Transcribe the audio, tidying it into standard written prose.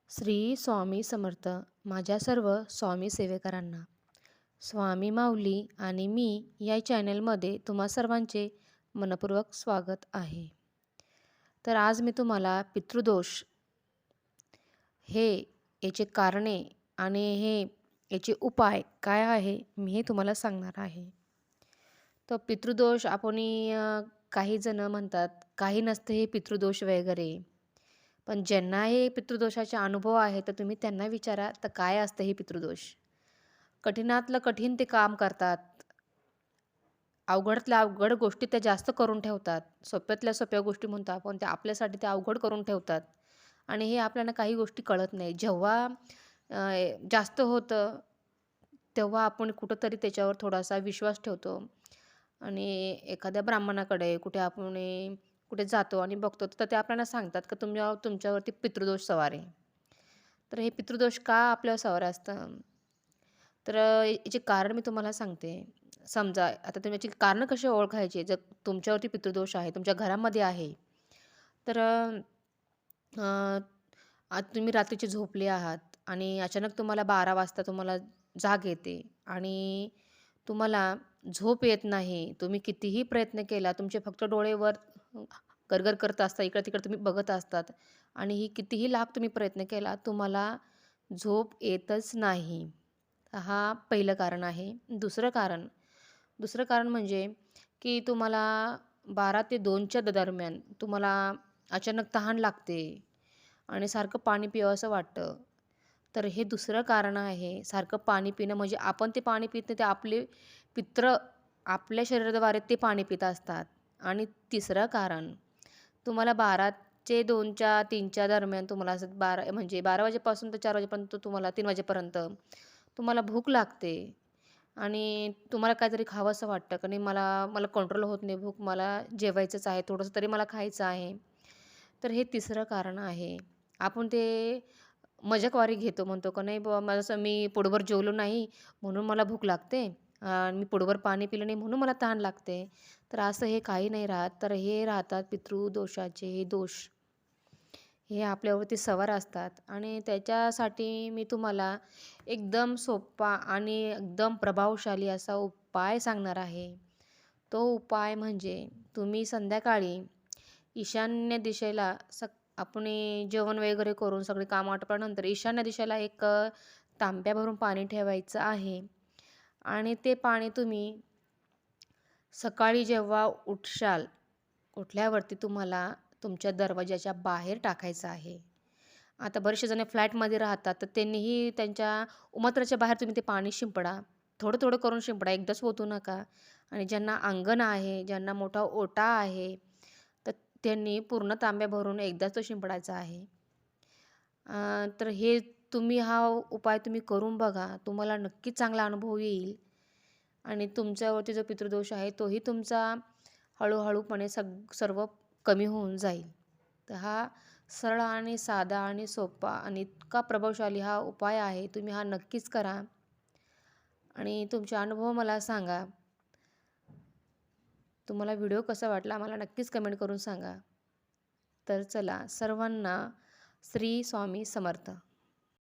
श्री स्वामी समर्थ. माझ्या सर्व स्वामी सेवेकरांना स्वामी माऊली आणि मी या चॅनलमध्ये तुम्हा सर्वांचे मनपूर्वक स्वागत आहे. तर आज मी तुम्हाला पितृदोष हे याचे कारणे आणि याचे उपाय काय आहे मी हे तुम्हाला सांगणार आहे. तर पितृदोष आपण काही जण म्हणतात काही नसते हे पितृदोष वगैरे, पण ज्यांना हे पितृदोषाचा अनुभव आहे तर तुम्ही त्यांना विचारा तर काय असतं हे पितृदोष. कठीणातलं कठीण ते काम करतात. अवघडातल्या अवघड गोष्टी ते जास्त करून ठेवतात. सोप्यातल्या सोप्या गोष्टी म्हणतो आपण त्या आपल्यासाठी ते अवघड करून ठेवतात. आणि हे आपल्याला काही गोष्टी कळत नाही. जेव्हा जास्त होतं तेव्हा आपण कुठंतरी त्याच्यावर थोडासा विश्वास ठेवतो आणि एखाद्या ब्राह्मणाकडे कुठे जातो आणि बघतो तर ते आपल्याला सांगतात की तुमच्यावरती पितृदोष सवार आहे. तर हे पितृदोष का आपल्यावर सवार असतं? तर याचे कारण मी तुम्हाला सांगते. समजा आता तुम्ही याची कारणं कशी ओळखायची? जर तुमच्यावरती पितृदोष आहे, तुमच्या घरामध्ये आहे, तर आज तुम्ही रात्रीचे झोपले आहात आणि अचानक तुम्हाला 12 वाजता तुम्हाला जाग येते आणि तुम्हाला झोप येत नाही. तुम्ही कितीही प्रयत्न केला, तुमचे फक्त डोळे वर गरगर करत असतात, इकडं-तिकडं तुम्ही बघत असतात आणि कितीही लाख तुम्ही प्रयत्न केला, तुम्हाला झोप येतच नाही. हा पहिलं कारण आहे. दुसरं कारण म्हणजे की तुम्हाला 12 ते 2च्या दरम्यान तुम्हाला अचानक तहान लागते आणि सारखं पाणी पिवावसं वाटतं. तर हे दुसरं कारण आहे. सारखं पाणी पिणं म्हणजे आपण ते पाणी पित नाही, ते आपले पित्र आपल्या शरीराद्वारे ते पाणी पित असतात. आणि तिसरं कारण तुम्हाला 12 चे 2च्या 3च्या दरम्यान तुम्हाला असं 12 म्हणजे 12 वाजेपासून तर 4 वाजेपर्यंत तुम्हाला 3 वाजेपर्यंत तुम्हाला भूक लागते आणि तुम्हाला काहीतरी खावंसं वाटतं की नाही मला मला कंट्रोल होत नाही भूक, मला जेवायचंच आहे, थोडंसं तरी मला खायचं आहे. तर हे तिसरं कारण आहे. आपण ते मजाकवारी घेतो, म्हणतो का नाही बाबा मला असं मी पोटभर जेवलो नाही म्हणून मला भूक लागते, मी पोटभर पाणी पिलं नाही म्हणून मला तहान लागते. तर असं हे काही नाही राहत. तर हे राहतात पितृदोषाचे हे दोष. हे आपल्यावरती सवार असतात आणि त्याच्यासाठी मी तुम्हाला एकदम सोपा आणि एकदम प्रभावशाली असा उपाय सांगणार आहे. तो उपाय म्हणजे तुम्ही संध्याकाळी ईशान्य दिशेला आपण जेवण वगैरे करून सगळी कामं आटपल्यानंतर ईशान्य दिशेला एक तांब्या भरून पाणी ठेवायचं आहे आणि ते पाणी तुम्ही सकाळी जेव्हा उठल्यावरती तुम्हाला तुमच्या दरवाजाच्या बाहेर टाकायचं आहे. आता बरेचसे जण फ्लॅटमध्ये राहतात, तर त्यांनीही त्यांच्या उमत्राच्या बाहेर तुम्ही ते पाणी शिंपडा. थोडं-थोडं करून शिंपडा, एकदाच ओतू नका. आणि ज्यांना अंगण आहे, ज्यांना मोठा ओटा आहे, तर त्यांनी पूर्ण तांब्या भरून एकदाच तो शिंपडायचा आहे. तर हा उपाय तुम्ही करून बघा. तुम्हाला नक्कीच चांगला अनुभव येईल आणि तुमच्यावरती जो पितृदोष आहे, तोही तुमचा हळू-हळूपणे सर्व कमी होऊन जाईल. तर हा सरळ आणि साधा आणि सोपा आणि इतका प्रभावशाली हा उपाय आहे. तुम्ही हा नक्कीच करा आणि तुमचे अनुभव मला सांगा. तुम्हाला व्हिडिओ कसा वाटला मला नक्कीच कमेंट करून सांगा. तर चला सर्वांना श्री स्वामी समर्थ.